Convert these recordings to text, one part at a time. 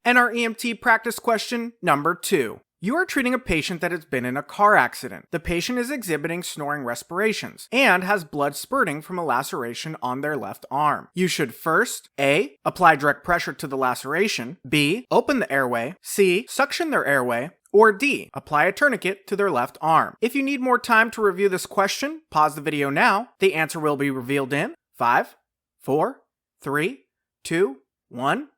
NREMT practice question number 2. You are treating a patient that has been in a car accident. The patient is exhibiting snoring respirations and has blood spurting from a laceration on their left arm. You should first A. Apply direct pressure to the laceration, B. Open the airway, C. Suction their airway, or D. Apply a tourniquet to their left arm. If you need more time to review this question, pause the video now. The answer will be revealed in 5, 4, 3, 2, 1.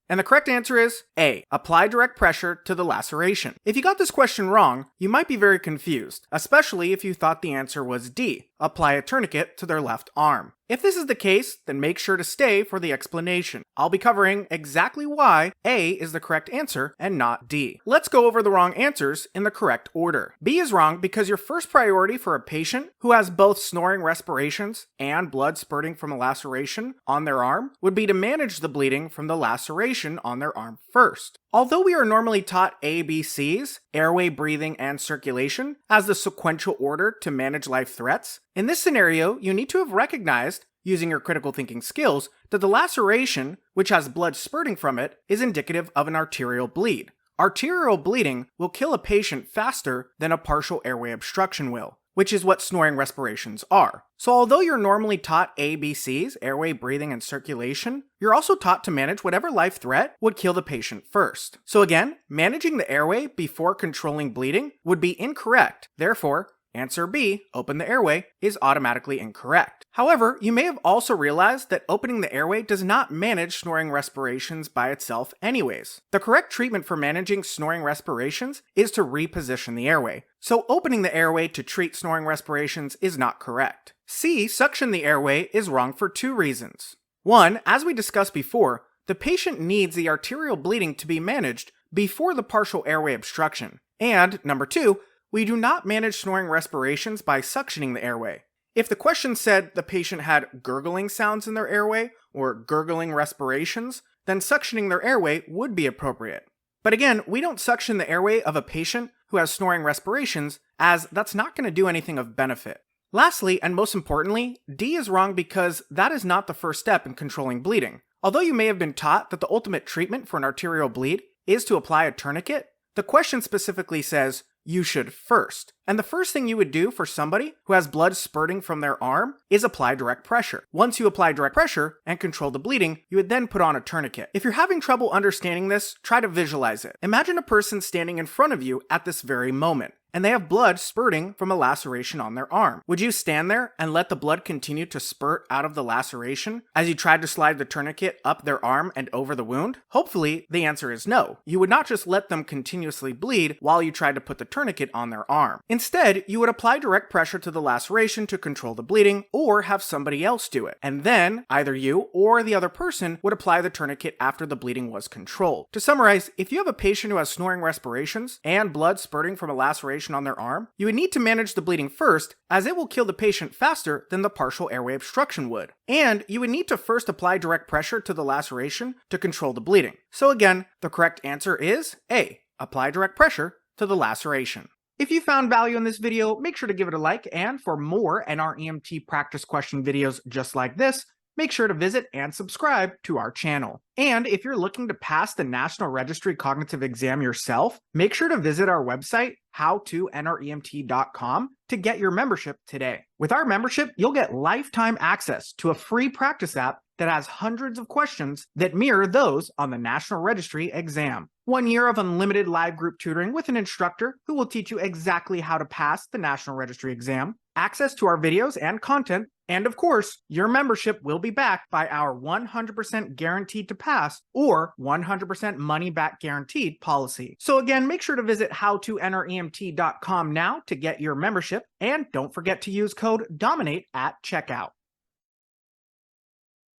And the correct answer is A. Apply direct pressure to the laceration. If you got this question wrong, you might be very confused, especially if you thought the answer was D. Apply a tourniquet to their left arm. If this is the case, then make sure to stay for the explanation. I'll be covering exactly why A is the correct answer and not D. Let's go over the wrong answers in the correct order. B is wrong because your first priority for a patient who has both snoring respirations and blood spurting from a laceration on their arm would be to manage the bleeding from the laceration on their arm first. Although we are normally taught ABCs, airway, breathing, and circulation, as the sequential order to manage life threats, in this scenario, you need to have recognized, using your critical thinking skills, that the laceration, which has blood spurting from it, is indicative of an arterial bleed. Arterial bleeding will kill a patient faster than a partial airway obstruction will, which is what snoring respirations are. So although you're normally taught ABCs, airway, breathing, and circulation, you're also taught to manage whatever life threat would kill the patient first. So again, managing the airway before controlling bleeding would be incorrect. Therefore, answer B, open the airway, is automatically incorrect. However, you may have also realized that opening the airway does not manage snoring respirations by itself anyways. The correct treatment for managing snoring respirations is to reposition the airway. So opening the airway to treat snoring respirations is not correct. C, suction the airway, is wrong for 2 reasons. 1, as we discussed before, the patient needs the arterial bleeding to be managed before the partial airway obstruction. And number 2, we do not manage snoring respirations by suctioning the airway. If the question said the patient had gurgling sounds in their airway or gurgling respirations, then suctioning their airway would be appropriate. But again, we don't suction the airway of a patient who has snoring respirations, as that's not going to do anything of benefit. Lastly, and most importantly, D is wrong because that is not the first step in controlling bleeding. Although you may have been taught that the ultimate treatment for an arterial bleed is to apply a tourniquet, the question specifically says, you should first. And the first thing you would do for somebody who has blood spurting from their arm is apply direct pressure. Once you apply direct pressure and control the bleeding, you would then put on a tourniquet. If you're having trouble understanding this, try to visualize it. Imagine a person standing in front of you at this very moment, and they have blood spurting from a laceration on their arm. Would you stand there and let the blood continue to spurt out of the laceration as you tried to slide the tourniquet up their arm and over the wound? Hopefully, the answer is no. You would not just let them continuously bleed while you tried to put the tourniquet on their arm. Instead, you would apply direct pressure to the laceration to control the bleeding, or have somebody else do it. And then, either you or the other person would apply the tourniquet after the bleeding was controlled. To summarize, if you have a patient who has snoring respirations and blood spurting from a laceration on their arm, you would need to manage the bleeding first, as it will kill the patient faster than the partial airway obstruction would. And you would need to first apply direct pressure to the laceration to control the bleeding. So again, the correct answer is A, apply direct pressure to the laceration. If you found value in this video, make sure to give it a like, and for more NREMT practice question videos just like this, make sure to visit and subscribe to our channel. And if you're looking to pass the National Registry Cognitive Exam yourself, make sure to visit our website, howtonremt.com, to get your membership today. With our membership, you'll get lifetime access to a free practice app that has hundreds of questions that mirror those on the National Registry exam. 1 year of unlimited live group tutoring with an instructor who will teach you exactly how to pass the National Registry exam, access to our videos and content, and of course, your membership will be backed by our 100% guaranteed to pass or 100% money back guaranteed policy. So again, make sure to visit howtonremt.com now to get your membership, and don't forget to use code DOMINATE at checkout.